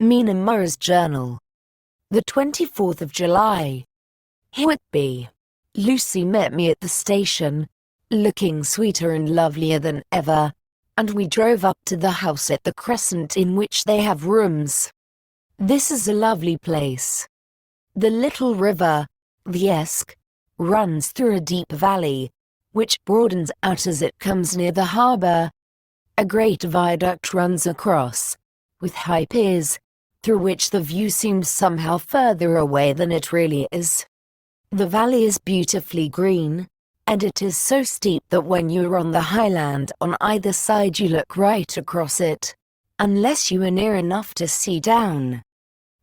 Mina Murray's Journal. The 24th of July. Whitby. Lucy met me at the station, looking sweeter and lovelier than ever, and we drove up to the house at the Crescent in which they have rooms. This is a lovely place. The little river, the Esk, runs through a deep valley, which broadens out as it comes near the harbour. A great viaduct runs across, with high piers, through which the view seems somehow further away than it really is. The valley is beautifully green, and it is so steep that when you are on the highland on either side you look right across it, unless you are near enough to see down.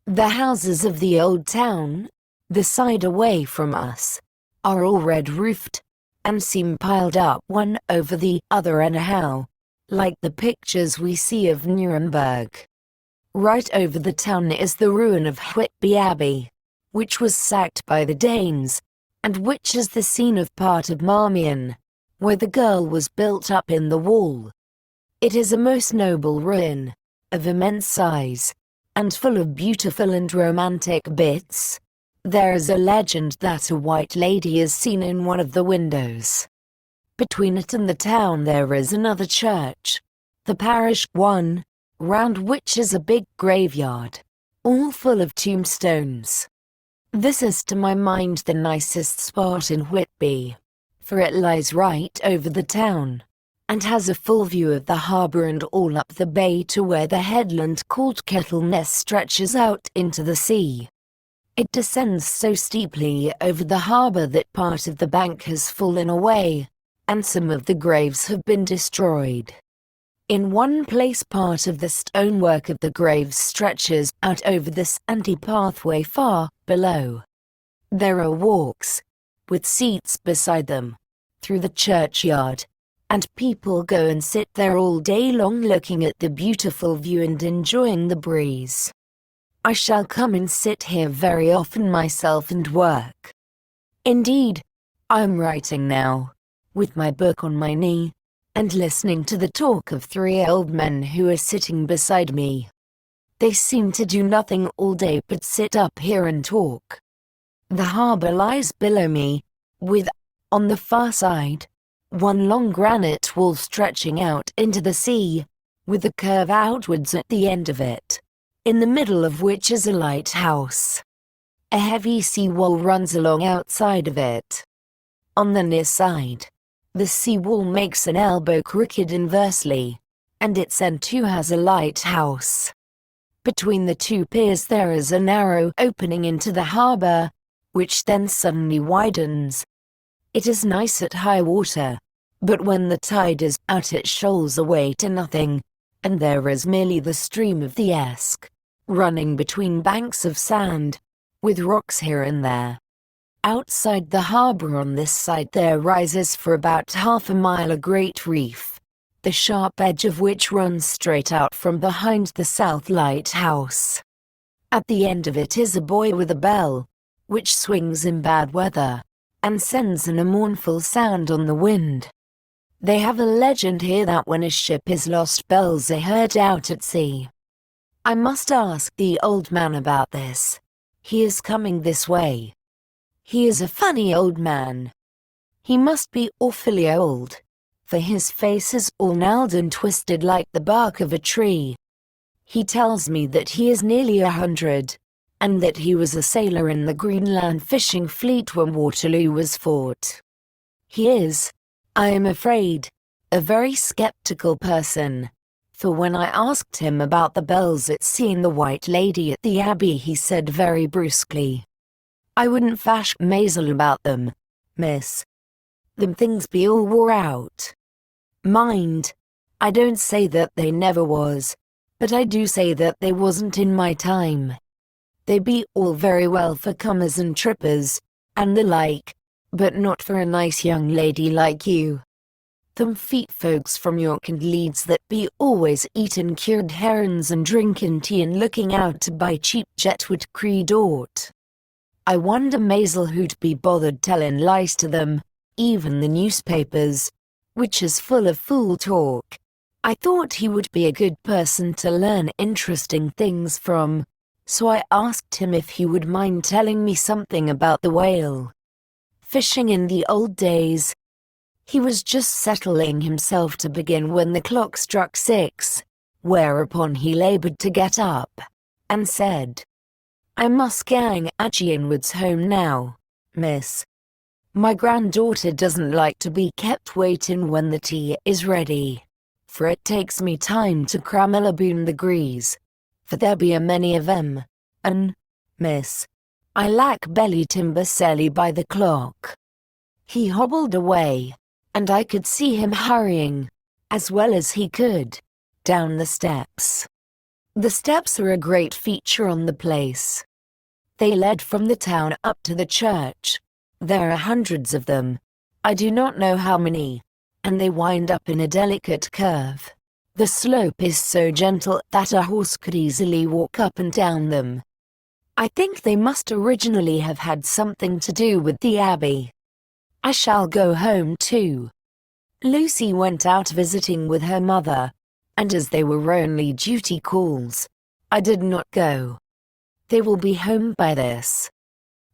The houses of the old town, the side away from us, are all red-roofed, and seem piled up one over the other anyhow, like the pictures we see of Nuremberg. Right over the town is the ruin of Whitby Abbey, which was sacked by the Danes, and which is the scene of part of Marmion, where the girl was built up in the wall. It is a most noble ruin, of immense size, and full of beautiful and romantic bits. There is a legend that a white lady is seen in one of the windows. Between it and the town there is another church, the parish one, round which is a big graveyard, all full of tombstones. This is to my mind the nicest spot in Whitby, for it lies right over the town, and has a full view of the harbour and all up the bay to where the headland called Kettleness stretches out into the sea. It descends so steeply over the harbour that part of the bank has fallen away, and some of the graves have been destroyed. In one place part of the stonework of the graves stretches out over the sandy pathway far below. There are walks, with seats beside them, through the churchyard, and people go and sit there all day long looking at the beautiful view and enjoying the breeze. I shall come and sit here very often myself and work. Indeed, I am writing now, with my book on my knee, and listening to the talk of three old men who are sitting beside me. They seem to do nothing all day but sit up here and talk. The harbour lies below me, with, on the far side, one long granite wall stretching out into the sea, with a curve outwards at the end of it, in the middle of which is a lighthouse. A heavy sea wall runs along outside of it. On the near side, the sea wall makes an elbow crooked inversely, and its end too has a lighthouse. Between the two piers there is a narrow opening into the harbour, which then suddenly widens. It is nice at high water, but when the tide is out it shoals away to nothing, and there is merely the stream of the Esk, running between banks of sand, with rocks here and there. Outside the harbour on this side there rises for about half a mile a great reef, the sharp edge of which runs straight out from behind the south lighthouse. At the end of it is a buoy with a bell, which swings in bad weather, and sends in a mournful sound on the wind. They have a legend here that when a ship is lost bells are heard out at sea. I must ask the old man about this. He is coming this way. He is a funny old man. He must be awfully old, for his face is all gnarled and twisted like the bark of a tree. He tells me that he is nearly 100, and that he was a sailor in the Greenland fishing fleet when Waterloo was fought. He is, I am afraid, a very skeptical person, for when I asked him about the bells at seeing the White Lady at the Abbey he said very brusquely, "I wouldn't fash mazel about them, miss. Them things be all wore out. Mind, I don't say that they never was, but I do say that they wasn't in my time. They be all very well for comers and trippers, and the like, but not for a nice young lady like you. Them feet folks from York and Leeds that be always eatin' cured herrings and drinkin' tea and looking out to buy cheap jet would creed aught. I wonder mazel who'd be bothered tellin' lies to them, even the newspapers, which is full of fool talk. I thought he would be a good person to learn interesting things from, so I asked him if he would mind telling me something about the whale fishing in the old days. He was just settling himself to begin when the clock struck 6, whereupon he labored to get up and said, "I must gang inwards home now, miss. My granddaughter doesn't like to be kept waiting when the tea is ready, for it takes me time to cram the grease, for there be a many of 'em, and, miss, I lack belly timber selly by the clock." He hobbled away, and I could see him hurrying, as well as he could, down the steps. The steps are a great feature on the place. They led from the town up to the church. There are hundreds of them, I do not know how many, and they wind up in a delicate curve. The slope is so gentle that a horse could easily walk up and down them. I think they must originally have had something to do with the abbey. I shall go home too. Lucy went out visiting with her mother, and as they were only duty calls, I did not go. They will be home by this.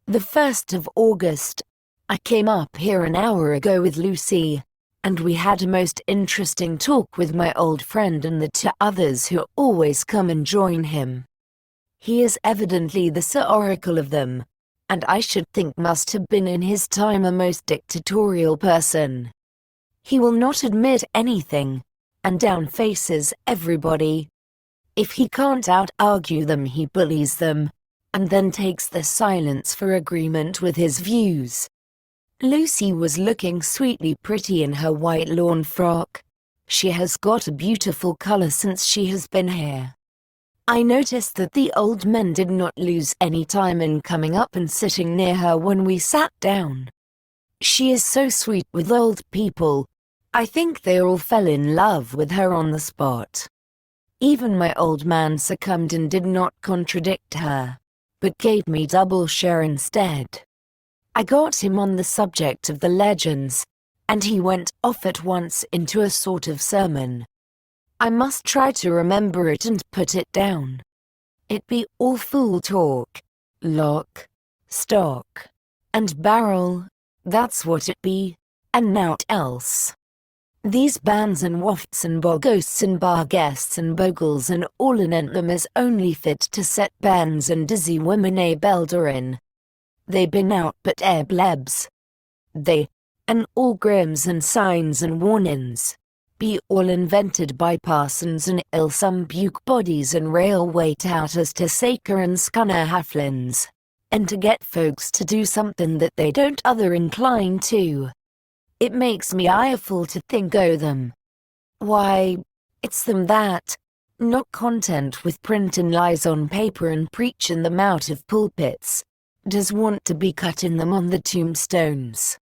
The 1st of August. I came up here an hour ago with Lucy, and we had a most interesting talk with my old friend and the 2 others who always come and join him. He is evidently the Sir Oracle of them, and I should think must have been in his time a most dictatorial person. He will not admit anything, and down-faces everybody. If he can't out-argue them, he bullies them, and then takes their silence for agreement with his views. Lucy was looking sweetly pretty in her white lawn frock. She has got a beautiful color since she has been here. I noticed that the old men did not lose any time in coming up and sitting near her when we sat down. She is so sweet with old people. I think they all fell in love with her on the spot. Even my old man succumbed and did not contradict her, but gave me double share instead. I got him on the subject of the legends, and he went off at once into a sort of sermon. I must try to remember it and put it down. It be all fool talk, lock, stock, and barrel, that's what it be, and nowt else. These bands and wafts and bogosts and bar guests and bogles and all anent them is only fit to set bands and dizzy women a belter in. They be nowt but blebs. They, and all grims and signs and warnings, be all invented by parsons and ill some buke bodies and railway touters to saker and scunner haflins, and to get folks to do something that they don't other incline to. It makes me ireful to think o' them. Why, it's them that, not content with printin' lies on paper and preachin' them out of pulpits, does want to be cutting them on the tombstones.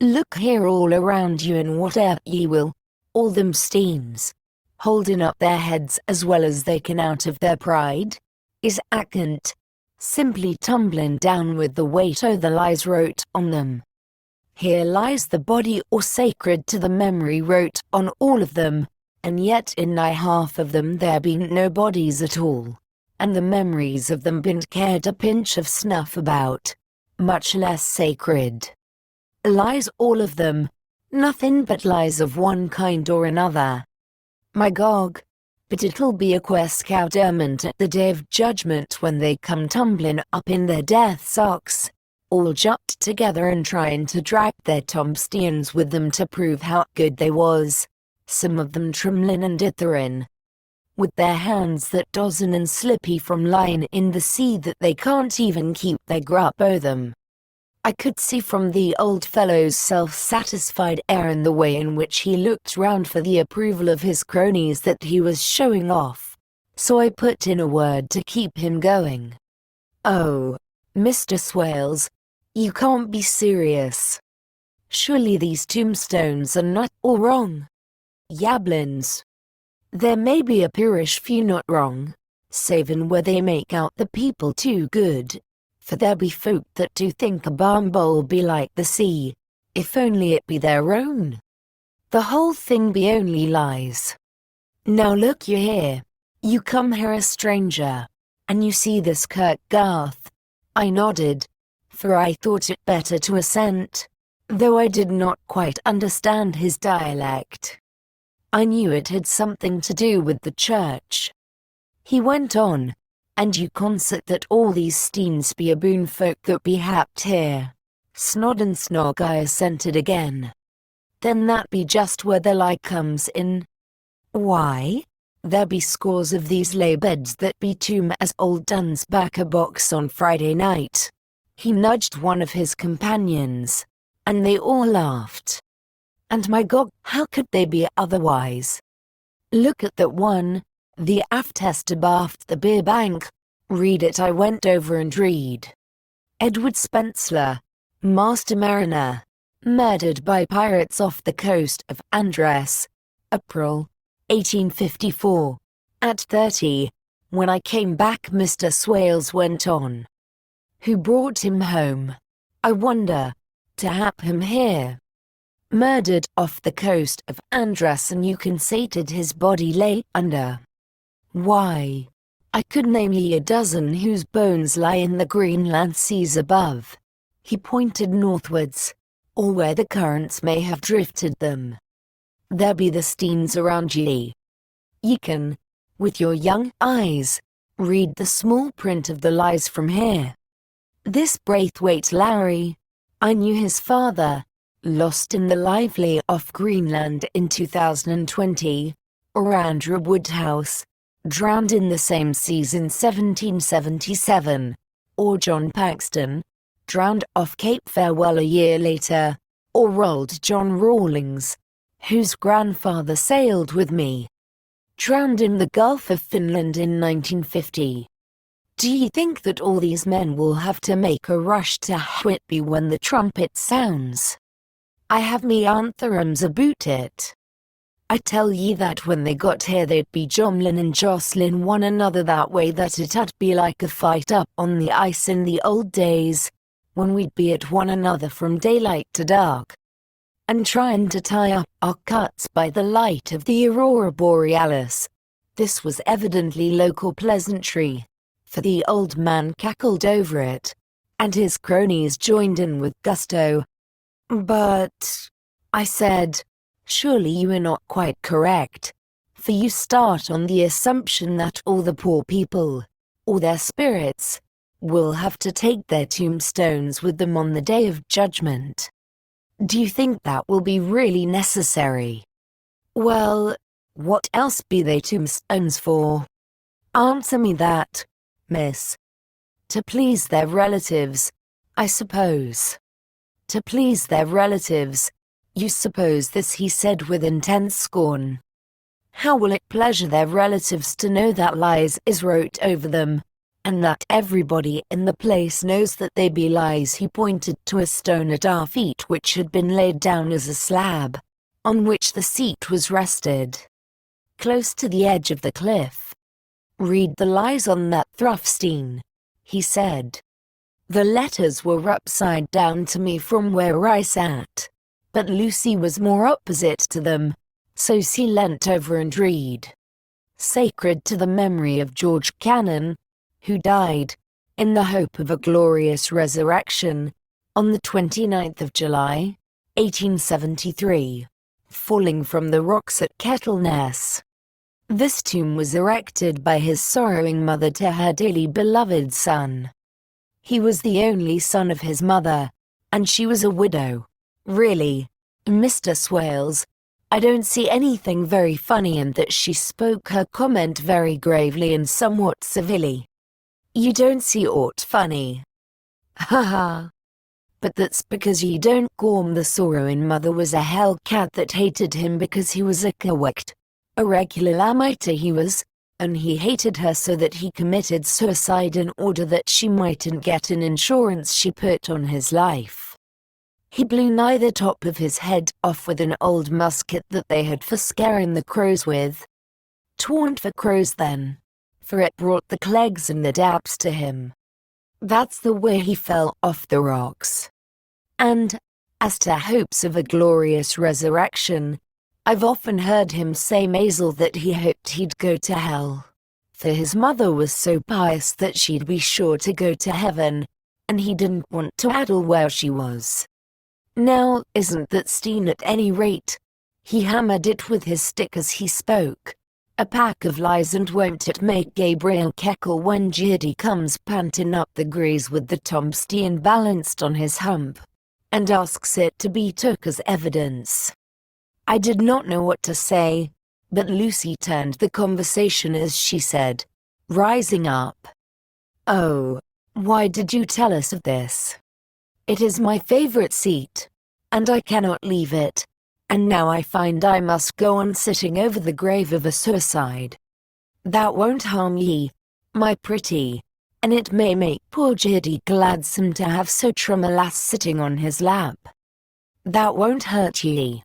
Look here all around you and whate'er ye will, all them steams, holding up their heads as well as they can out of their pride, is arrogant, simply tumbling down with the weight o' the lies wrote on them. Here lies the body or sacred to the memory wrote on all of them, and yet in nigh half of them there be'nt no bodies at all, and the memories of them be'nt cared a pinch of snuff about, much less sacred. Lies all of them, nothing but lies of one kind or another. My Gog, but it'll be a quescowderment at the day of judgment when they come tumbling up in their death socks, all jumped together and trying to drag their tombstones with them to prove how good they was, some of them tremblin' and ditherin', with their hands that dozen and slippy from lying in the sea that they can't even keep their grip o' them. I could see from the old fellow's self-satisfied air and the way in which he looked round for the approval of his cronies that he was showing off, so I put in a word to keep him going. "Oh, Mr. Swales, you can't be serious. Surely these tombstones are not all wrong." "Yablins. There may be a parish few not wrong, savin' where they make out the people too good. For there be folk that do think a barn bowl be like the sea, if only it be their own. The whole thing be only lies. Now look you here. You come here a stranger, and you see this Kirk Garth. I nodded, for I thought it better to assent, though I did not quite understand his dialect. I knew it had something to do with the church. He went on, and you concert that all these steens be a boon folk that be happed here. Snod and snog, I assented again. Then that be just where the lie comes in. Why? There be scores of these lay beds that be tomb as old Dunn's back a box on Friday night. He nudged one of his companions, and they all laughed. And my God, how could they be otherwise? Look at that one, the aftest abaft the beer bank. Read it. I went over and read. Edward Spencer, Master Mariner, murdered by pirates off the coast of Andres, April 1854. At 30, when I came back, Mr. Swales went on. Who brought him home? I wonder, to hap him here. Murdered off the coast of Andres, and you constated his body lay under. Why, I could name ye a dozen whose bones lie in the Greenland seas above. He pointed northwards, or where the currents may have drifted them. There be the steens around ye. Ye can, with your young eyes, read the small print of the lies from here. This Braithwaite Lowry, I knew his father, lost in the Lively off Greenland in 2020, or Andrew Woodhouse, drowned in the same seas in 1777, or John Paxton, drowned off Cape Farewell a year later, or old John Rawlings, whose grandfather sailed with me, drowned in the Gulf of Finland in 1950. Do ye think that all these men will have to make a rush to Whitby when the trumpet sounds? I have me antherums aboot it. I tell ye that when they got here they'd be jomlin and jostlin one another that way that it 'ud be like a fight up on the ice in the old days, when we'd be at one another from daylight to dark, and trying to tie up our cuts by the light of the aurora borealis. This was evidently local pleasantry, for the old man cackled over it, and his cronies joined in with gusto. But, I said, surely you are not quite correct, for you start on the assumption that all the poor people, or their spirits, will have to take their tombstones with them on the day of judgment. Do you think that will be really necessary? Well, what else be they tombstones for? Answer me that, miss. To please their relatives, I suppose. To please their relatives, you suppose this, he said with intense scorn. How will it pleasure their relatives to know that lies is wrote over them, and that everybody in the place knows that they be lies? He pointed to a stone at our feet which had been laid down as a slab, on which the seat was rested, close to the edge of the cliff. Read the lies on that Thruffstein, he said. The letters were upside down to me from where I sat, but Lucy was more opposite to them, so she leant over and read. Sacred to the memory of George Cannon, who died, in the hope of a glorious resurrection, on the 29th of July, 1873, falling from the rocks at Kettleness. This tomb was erected by his sorrowing mother to her dearly beloved son. He was the only son of his mother, and she was a widow. Really, Mr. Swales, I don't see anything very funny in that. She spoke her comment very gravely and somewhat civilly. You don't see aught funny. Ha ha. But that's because ye don't gorm. The sorrowing mother was a hell cat that hated him because he was a correct, a regular amateur he was, and he hated her so that he committed suicide in order that she mightn't get an insurance she put on his life. He blew nigh the top of his head off with an old musket that they had for scaring the crows with. 'Twarn't for crows then, for it brought the clegs and the daps to him. That's the way he fell off the rocks. And, as to hopes of a glorious resurrection, I've often heard him say Maisel that he hoped he'd go to hell. For his mother was so pious that she'd be sure to go to heaven, and he didn't want to addle where she was. Now, isn't that Steen at any rate? He hammered it with his stick as he spoke. A pack of lies, and won't it make Gabriel cackle when Giddy comes panting up the grease with the Tom Steen balanced on his hump, and asks it to be took as evidence. I did not know what to say, but Lucy turned the conversation as she said, rising up, "Oh, why did you tell us of this? It is my favorite seat, and I cannot leave it, and now I find I must go on sitting over the grave of a suicide. That won't harm ye, my pretty, and it may make poor Giddy gladsome to have so trim a lass sitting on his lap. That won't hurt ye.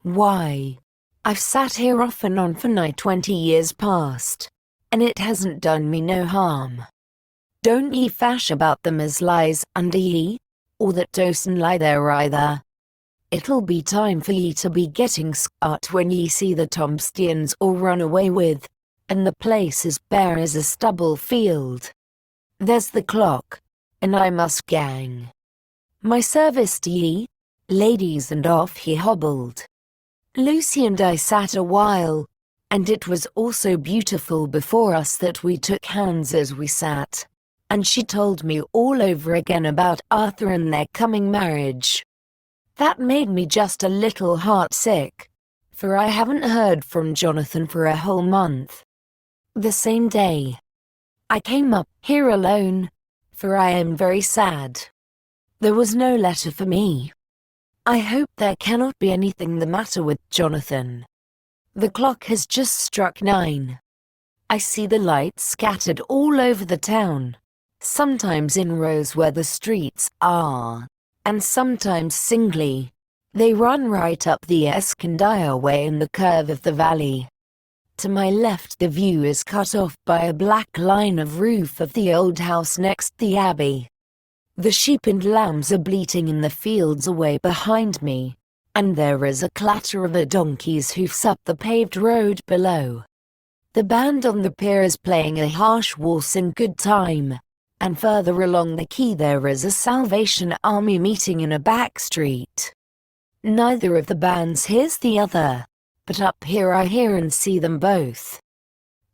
Why, I've sat here off and on for nigh 20 years past, and it hasn't done me no harm. Don't ye fash about them as lies under ye, or that doesn't lie there either. It'll be time for ye to be getting scart when ye see the Tom Steens all run away with, and the place as bare as a stubble field. There's the clock, and I must gang. My service to ye, ladies," and off he hobbled. Lucy and I sat a while, and it was also beautiful before us that we took hands as we sat, and she told me all over again about Arthur and their coming marriage. That made me just a little heartsick, for I haven't heard from Jonathan for a whole month. The same day, I came up here alone, for I am very sad. There was no letter for me. I hope there cannot be anything the matter with Jonathan. The clock has just struck 9. I see the lights scattered all over the town, sometimes in rows where the streets are, and sometimes singly. They run right up the Escondida way in the curve of the valley. To my left the view is cut off by a black line of roof of the old house next the abbey. The sheep and lambs are bleating in the fields away behind me, and there is a clatter of a donkey's hoofs up the paved road below. The band on the pier is playing a harsh waltz in good time, and further along the quay there is a Salvation Army meeting in a back street. Neither of the bands hears the other, but up here I hear and see them both.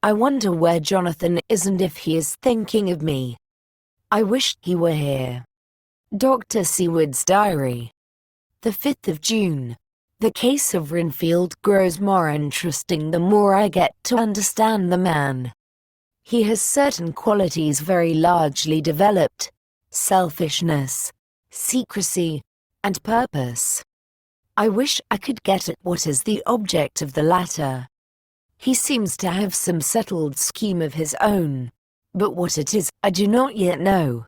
I wonder where Jonathan is and if he is thinking of me. I wish he were here. Dr. Seward's diary. The 5th of June. The case of Renfield grows more interesting the more I get to understand the man. He has certain qualities very largely developed: selfishness, secrecy, and purpose. I wish I could get at what is the object of the latter. He seems to have some settled scheme of his own, but what it is, I do not yet know.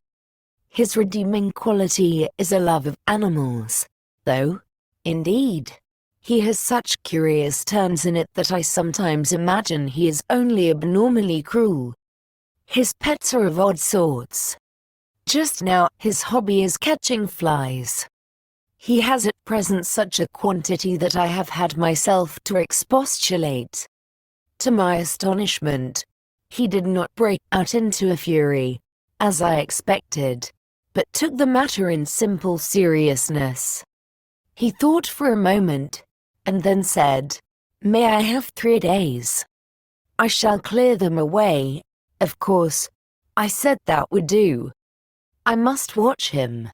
His redeeming quality is a love of animals, though, indeed, he has such curious turns in it that I sometimes imagine he is only abnormally cruel. His pets are of odd sorts. Just now, his hobby is catching flies. He has at present such a quantity that I have had myself to expostulate. To my astonishment, he did not break out into a fury, as I expected, but took the matter in simple seriousness. He thought for a moment, and then said, "May I have 3 days? I shall clear them away, of course." I said that would do. I must watch him.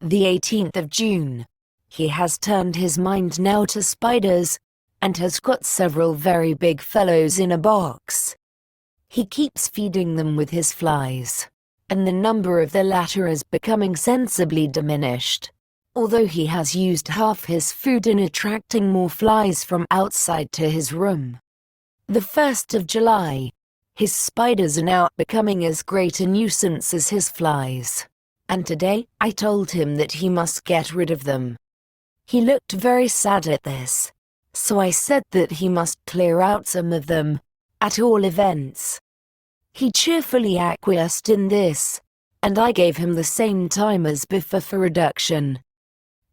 The 18th of June. He has turned his mind now to spiders, and has got several very big fellows in a box. He keeps feeding them with his flies, and the number of the latter is becoming sensibly diminished, although he has used half his food in attracting more flies from outside to his room. The 1st of July. His spiders are now becoming as great a nuisance as his flies, and today I told him that he must get rid of them. He looked very sad at this, so I said that he must clear out some of them, at all events. He cheerfully acquiesced in this, and I gave him the same time as before for reduction.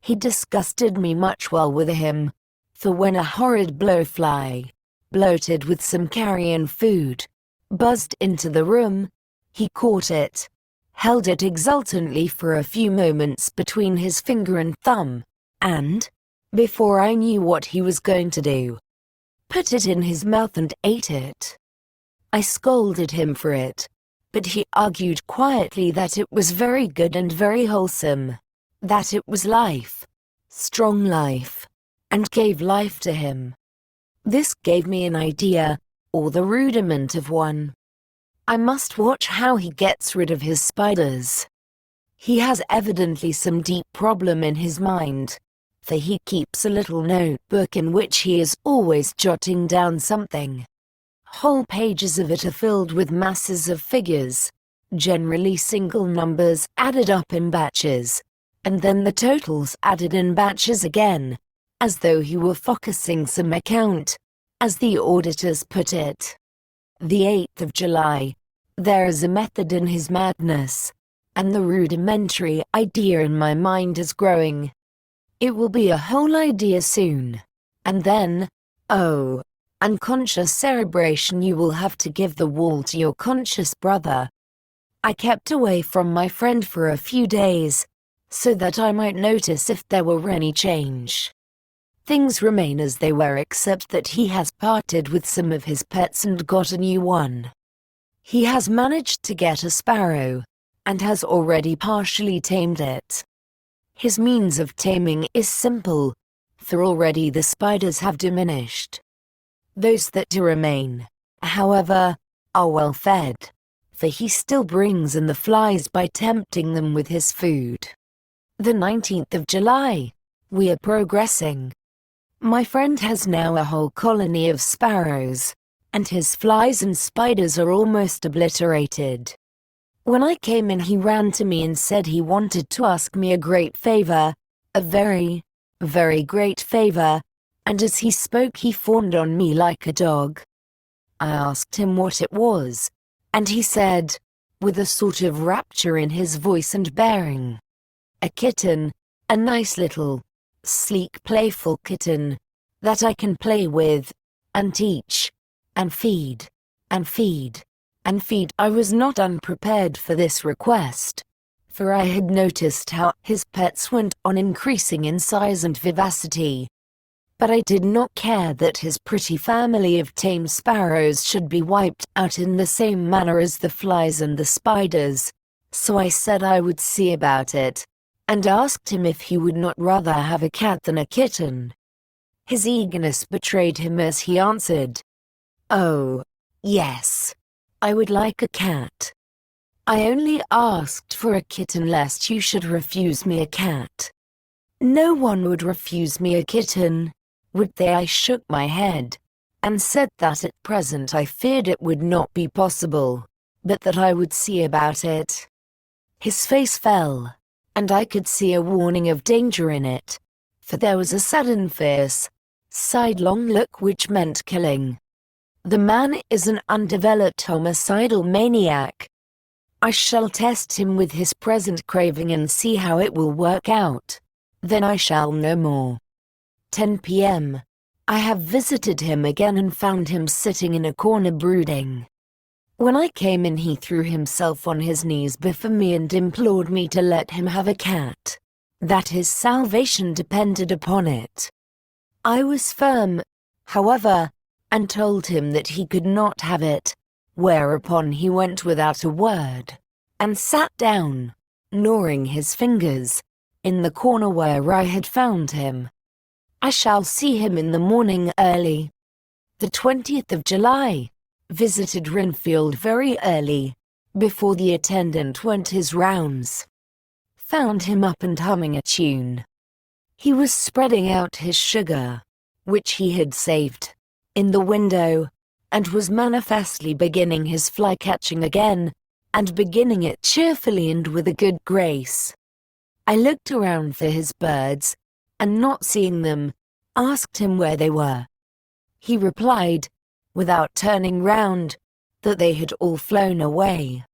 He disgusted me much while with him, For when a horrid blowfly, bloated with some carrion food, buzzed into the room, he caught it, held it exultantly for a few moments between his finger and thumb, and, before I knew what he was going to do, put it in his mouth and ate it. I scolded him for it, but he argued quietly that it was very good and very wholesome, that it was life, strong life, and gave life to him. This gave me an idea, or the rudiment of one. I must watch how he gets rid of his spiders. He has evidently some deep problem in his mind, for he keeps a little notebook in which he is always jotting down something. Whole pages of it are filled with masses of figures, generally single numbers added up in batches, and then the totals added in batches again, as though he were focusing some account, as the auditors put it. The 8th of July. There is a method in his madness, and the rudimentary idea in my mind is growing. It will be a whole idea soon, and then, oh, unconscious cerebration, you will have to give the wall to your conscious brother. I kept away from my friend for a few days, so that I might notice if there were any change. Things remain as they were except that he has parted with some of his pets and got a new one. He has managed to get a sparrow, and has already partially tamed it. His means of taming is simple, for already the spiders have diminished. Those that do remain, however, are well fed, for he still brings in the flies by tempting them with his food. The 19th of July. We are progressing. My friend has now a whole colony of sparrows, and his flies and spiders are almost obliterated. When I came in, he ran to me and said he wanted to ask me a great favor, a very, very great favor, and as he spoke he fawned on me like a dog. I asked him what it was, and he said, with a sort of rapture in his voice and bearing, "A kitten, a nice little, sleek, playful kitten, that I can play with, and teach, and feed, and feed, and feed." I was not unprepared for this request, for I had noticed how his pets went on increasing in size and vivacity. But I did not care that his pretty family of tame sparrows should be wiped out in the same manner as the flies and the spiders, so I said I would see about it, and asked him if he would not rather have a cat than a kitten. His eagerness betrayed him as he answered, "Oh, yes, I would like a cat. I only asked for a kitten lest you should refuse me a cat." "No one would refuse me a kitten, would they?" I shook my head, and said that at present I feared it would not be possible, but that I would see about it. His face fell, and I could see a warning of danger in it, for there was a sudden fierce, sidelong look which meant killing. The man is an undeveloped homicidal maniac. I shall test him with his present craving and see how it will work out. Then I shall know more. 10 p.m. I have visited him again and found him sitting in a corner brooding. When I came in, he threw himself on his knees before me and implored me to let him have a cat, that his salvation depended upon it. I was firm, however, and told him that he could not have it, whereupon he went without a word, and sat down, gnawing his fingers, in the corner where I had found him. I shall see him in the morning early. The 20th of July. Visited Renfield very early, before the attendant went his rounds. Found him up and humming a tune. He was spreading out his sugar, which he had saved, in the window, and was manifestly beginning his fly-catching again, and beginning it cheerfully and with a good grace. I looked around for his birds, and not seeing them, asked him where they were. He replied, without turning round, that they had all flown away.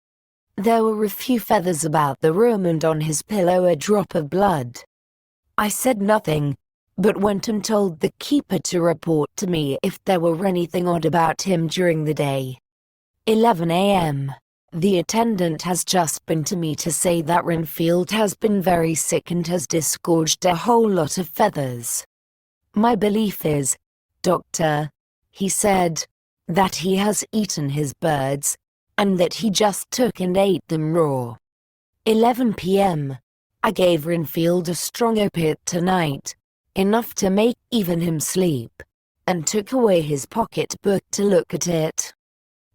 There were a few feathers about the room and on his pillow a drop of blood. I said nothing, but went and told the keeper to report to me if there were anything odd about him during the day. 11 a.m. The attendant has just been to me to say that Renfield has been very sick and has disgorged a whole lot of feathers. My belief is, doctor, he said, that he has eaten his birds, and that he just took and ate them raw. 11 p.m. I gave Renfield a strong opiate tonight, enough to make even him sleep, and took away his pocketbook to look at it.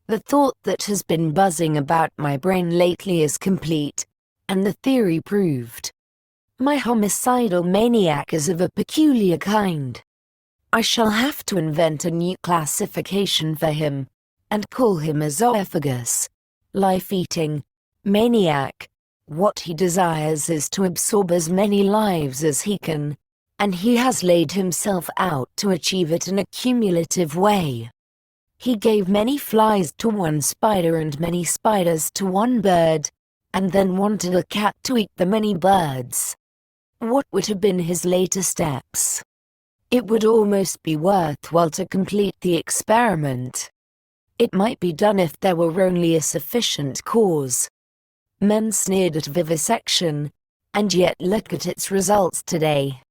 The thought that has been buzzing about my brain lately is complete, and the theory proved. My homicidal maniac is of a peculiar kind. I shall have to invent a new classification for him, and call him a zoophagus, life-eating, maniac. What he desires is to absorb as many lives as he can, and he has laid himself out to achieve it in a cumulative way. He gave many flies to one spider and many spiders to one bird, and then wanted a cat to eat the many birds. What would have been his later steps? It would almost be worthwhile to complete the experiment. It might be done if there were only a sufficient cause. Men sneered at vivisection, and yet look at its results today.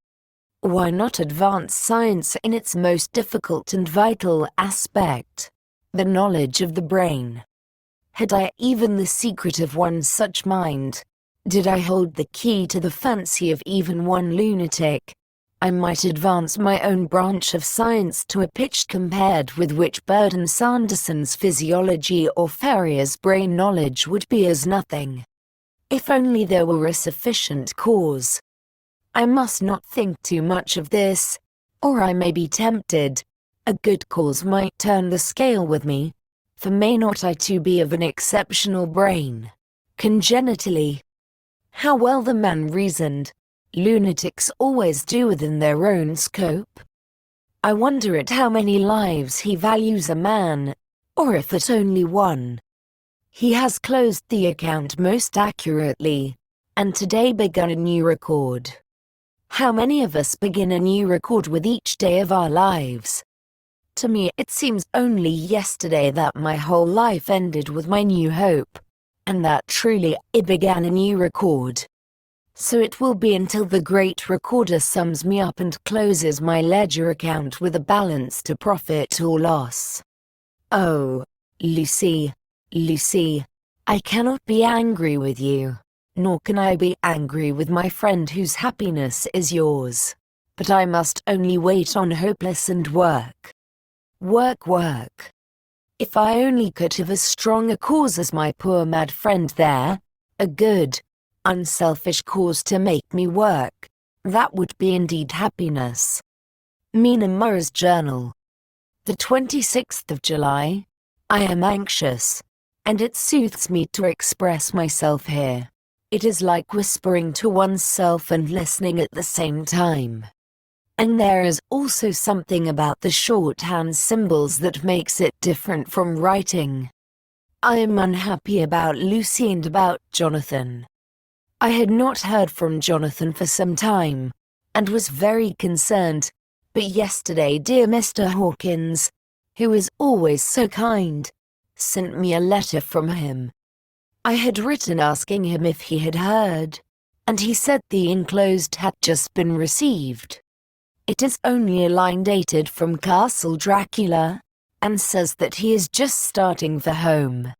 Why not advance science in its most difficult and vital aspect, the knowledge of the brain? Had I even the secret of one such mind, did I hold the key to the fancy of even one lunatic, I might advance my own branch of science to a pitch compared with which Burdon Sanderson's physiology or Ferrier's brain knowledge would be as nothing. If only there were a sufficient cause. I must not think too much of this, or I may be tempted. A good cause might turn the scale with me, for may not I too be of an exceptional brain, congenitally? How well the man reasoned, lunatics always do within their own scope. I wonder at how many lives he values a man, or if at only one. He has closed the account most accurately, and today begun a new record. How many of us begin a new record with each day of our lives? To me it seems only yesterday that my whole life ended with my new hope, and that truly it began a new record. So it will be until the great recorder sums me up and closes my ledger account with a balance to profit or loss. Oh, Lucy, Lucy, I cannot be angry with you. Nor can I be angry with my friend whose happiness is yours. But I must only wait on hopeless and work. Work. If I only could have as strong a cause as my poor mad friend there, a good, unselfish cause to make me work, that would be indeed happiness. Mina Murray's Journal. The 26th of July. I am anxious, and it soothes me to express myself here. It is like whispering to oneself and listening at the same time. And there is also something about the shorthand symbols that makes it different from writing. I am unhappy about Lucy and about Jonathan. I had not heard from Jonathan for some time, and was very concerned, but yesterday dear Mr. Hawkins, who is always so kind, sent me a letter from him. I had written asking him if he had heard, and he said the enclosed had just been received. It is only a line dated from Castle Dracula, and says that he is just starting for home.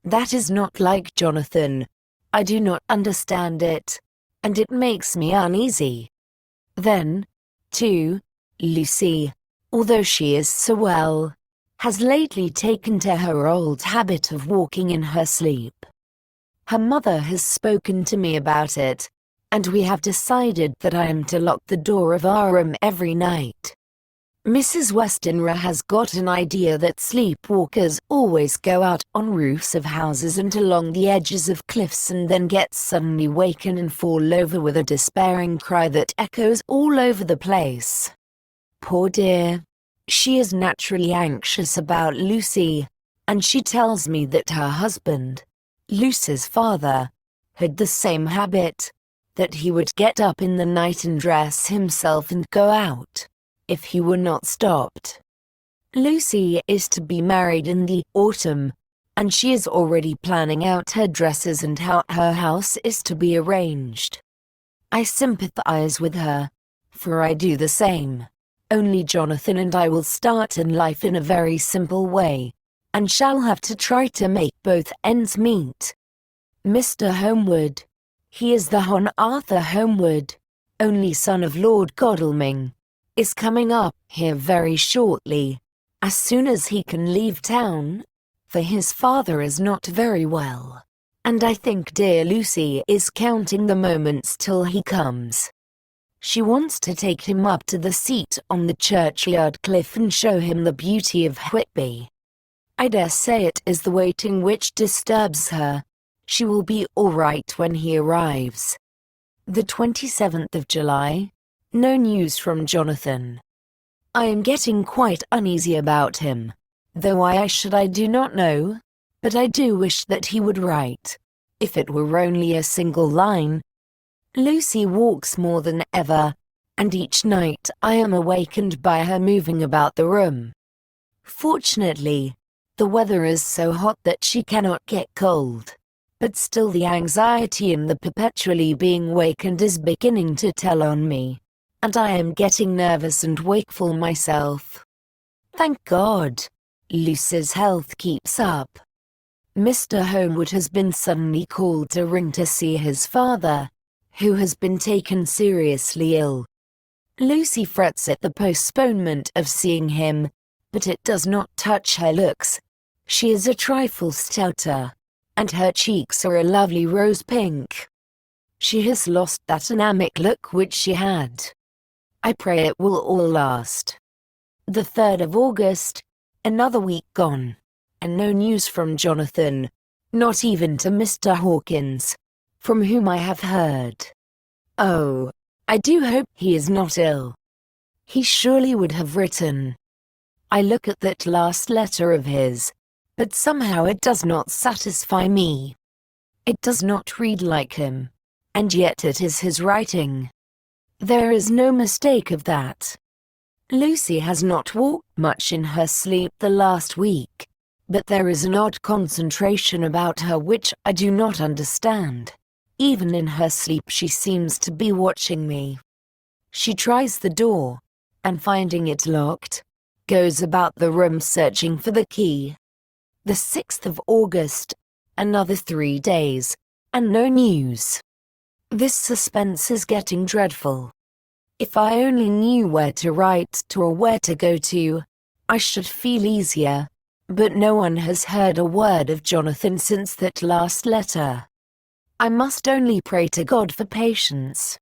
That is not like Jonathan. I do not understand it, and it makes me uneasy. Then, too, Lucy, although she is so well, has lately taken to her old habit of walking in her sleep. Her mother has spoken to me about it, and we have decided that I am to lock the door of our room every night. Mrs. Westenra has got an idea that sleepwalkers always go out on roofs of houses and along the edges of cliffs and then get suddenly waken and fall over with a despairing cry that echoes all over the place. Poor dear. She is naturally anxious about Lucy, and she tells me that her husband, Lucy's father, had the same habit, that he would get up in the night and dress himself and go out, if he were not stopped. Lucy is to be married in the autumn, and she is already planning out her dresses and how her house is to be arranged. I sympathize with her, for I do the same. Only Jonathan and I will start in life in a very simple way, and shall have to try to make both ends meet. Mr. Homewood, he is the Hon. Arthur Homewood, only son of Lord Godalming, is coming up here very shortly, as soon as he can leave town, for his father is not very well, and I think dear Lucy is counting the moments till he comes. She wants to take him up to the seat on the churchyard cliff and show him the beauty of Whitby. I dare say it is the waiting which disturbs her. She will be all right when he arrives. The 27th of July. No news from Jonathan. I am getting quite uneasy about him. Though why I do not know, but I do wish that he would write, if it were only a single line. Lucy walks more than ever, and each night I am awakened by her moving about the room. Fortunately, the weather is so hot that she cannot get cold, but still the anxiety in the perpetually being wakened is beginning to tell on me, and I am getting nervous and wakeful myself. Thank God, Lucy's health keeps up. Mr. Homewood has been suddenly called to ring to see his father, who has been taken seriously ill. Lucy frets at the postponement of seeing him, but it does not touch her looks. She is a trifle stouter, and her cheeks are a lovely rose pink. She has lost that anemic look which she had. I pray it will all last. The 3rd of August. Another week gone, and no news from Jonathan, not even to Mr. Hawkins, from whom I have heard. Oh, I do hope he is not ill. He surely would have written. I look at that last letter of his, but somehow it does not satisfy me. It does not read like him, and yet it is his writing. There is no mistake of that. Lucy has not walked much in her sleep the last week, but there is an odd concentration about her which I do not understand. Even in her sleep she seems to be watching me. She tries the door, and finding it locked, goes about the room searching for the key. The 6th of August, another 3 days, and no news. This suspense is getting dreadful. If I only knew where to write to or where to go to, I should feel easier, but no one has heard a word of Jonathan since that last letter. I must only pray to God for patience.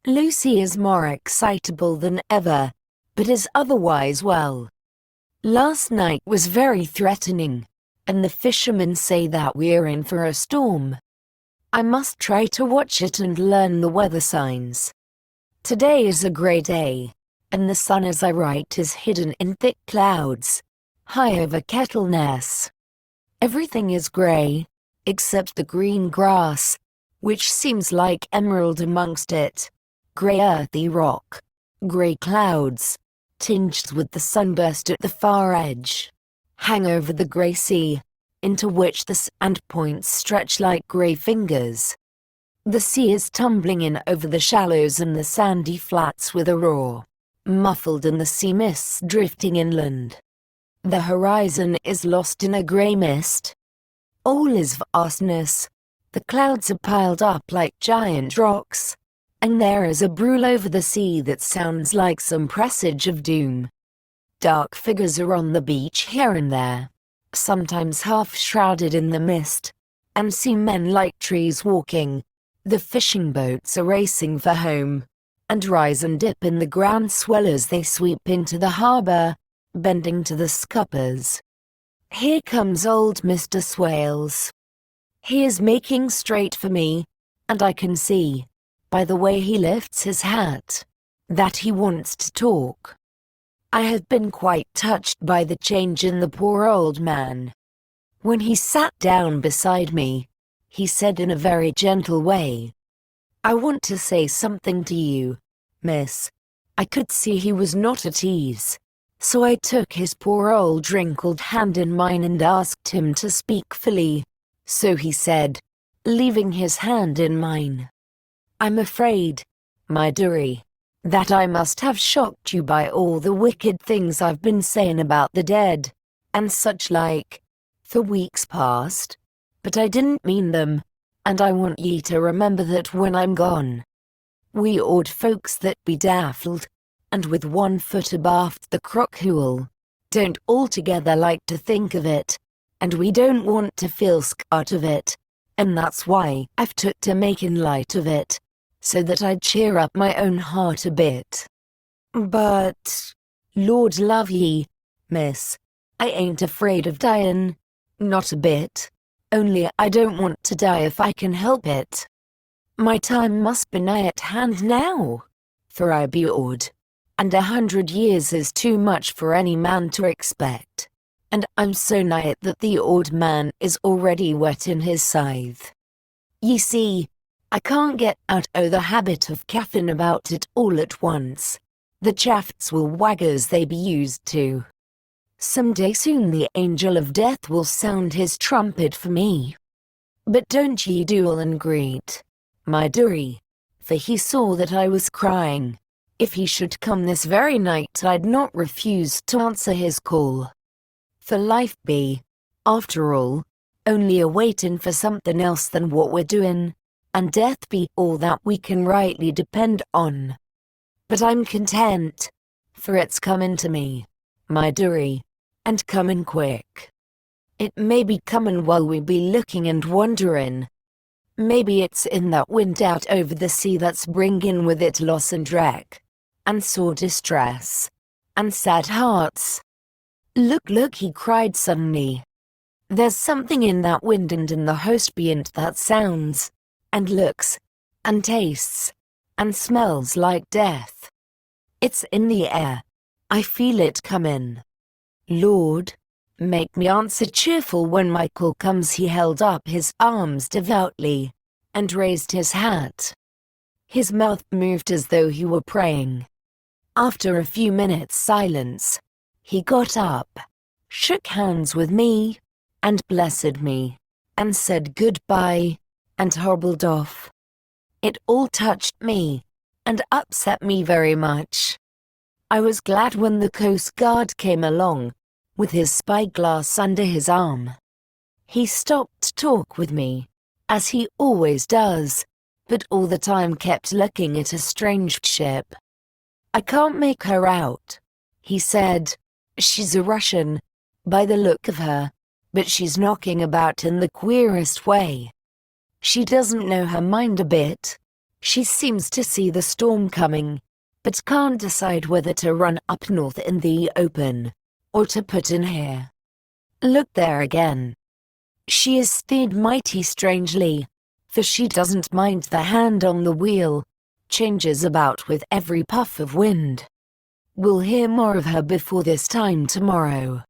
Lucy is more excitable than ever, but is otherwise well. Last night was very threatening, and the fishermen say that we're in for a storm. I must try to watch it and learn the weather signs. Today is a grey day, and the sun as I write is hidden in thick clouds, high over Kettleness. Everything is grey, except the green grass, which seems like emerald amongst it, grey earthy rock, grey clouds, tinged with the sunburst at the far edge, hang over the grey sea, into which the sand points stretch like grey fingers. The sea is tumbling in over the shallows and the sandy flats with a roar, muffled in the sea mists drifting inland. The horizon is lost in a grey mist. All is vastness. The clouds are piled up like giant rocks, and there is a brool over the sea that sounds like some presage of doom. Dark figures are on the beach here and there, sometimes half shrouded in the mist, and see men like trees walking. The fishing boats are racing for home, and rise and dip in the ground swell as they sweep into the harbour, bending to the scuppers. Here comes old Mr. Swales. He is making straight for me, and I can see, by the way he lifts his hat, that he wants to talk. I have been quite touched by the change in the poor old man. When he sat down beside me, he said in a very gentle way, I want to say something to you, miss. I could see he was not at ease. So I took his poor old wrinkled hand in mine and asked him to speak fully. So he said, leaving his hand in mine, I'm afraid, my dearie, that I must have shocked you by all the wicked things I've been saying about the dead, and such like, for weeks past. But I didn't mean them, and I want ye to remember that when I'm gone, we old folks that be daffled, and with one foot abaft the crockhole, don't altogether like to think of it, and we don't want to feel scared of it, and that's why I've took to making light of it, so that I'd cheer up my own heart a bit. But, Lord love ye, miss, I ain't afraid of dyin', not a bit, only I don't want to die if I can help it. My time must be nigh at hand now, for I be old, and 100 years is too much for any man to expect, and I'm so nigh it that the old man is already whetting his scythe. Ye see, I can't get out o' the habit of caffin about it all at once. The chafts will wag as they be used to. Some day soon the angel of death will sound his trumpet for me. But don't ye duel and greet, my dearie, for he saw that I was crying. If he should come this very night I'd not refuse to answer his call. For life be, after all, only a waitin' for something else than what we're doin', and death be all that we can rightly depend on. But I'm content, for it's comin' to me, my dearie, and comin' quick. It may be comin' while we be looking and wonderin'. Maybe it's in that wind out over the sea that's bringin' with it loss and wreck, and sore distress, and sad hearts. Look, he cried suddenly. There's something in that wind and in the host beyond that sounds, and looks, and tastes, and smells like death. It's in the air. I feel it comin'. Lord, make me answer cheerful when my call comes. He held up his arms devoutly, and raised his hat. His mouth moved as though he were praying. After a few minutes' silence, he got up, shook hands with me, and blessed me, and said goodbye, and hobbled off. It all touched me, and upset me very much. I was glad when the Coast Guard came along, with his spyglass under his arm. He stopped to talk with me, as he always does, but all the time kept looking at a strange ship. I can't make her out, he said. She's a Russian, by the look of her, but she's knocking about in the queerest way. She doesn't know her mind a bit. She seems to see the storm coming, but can't decide whether to run up north in the open, or to put in here. Look there again. She is steered mighty strangely, for she doesn't mind the hand on the wheel, changes about with every puff of wind. We'll hear more of her before this time tomorrow.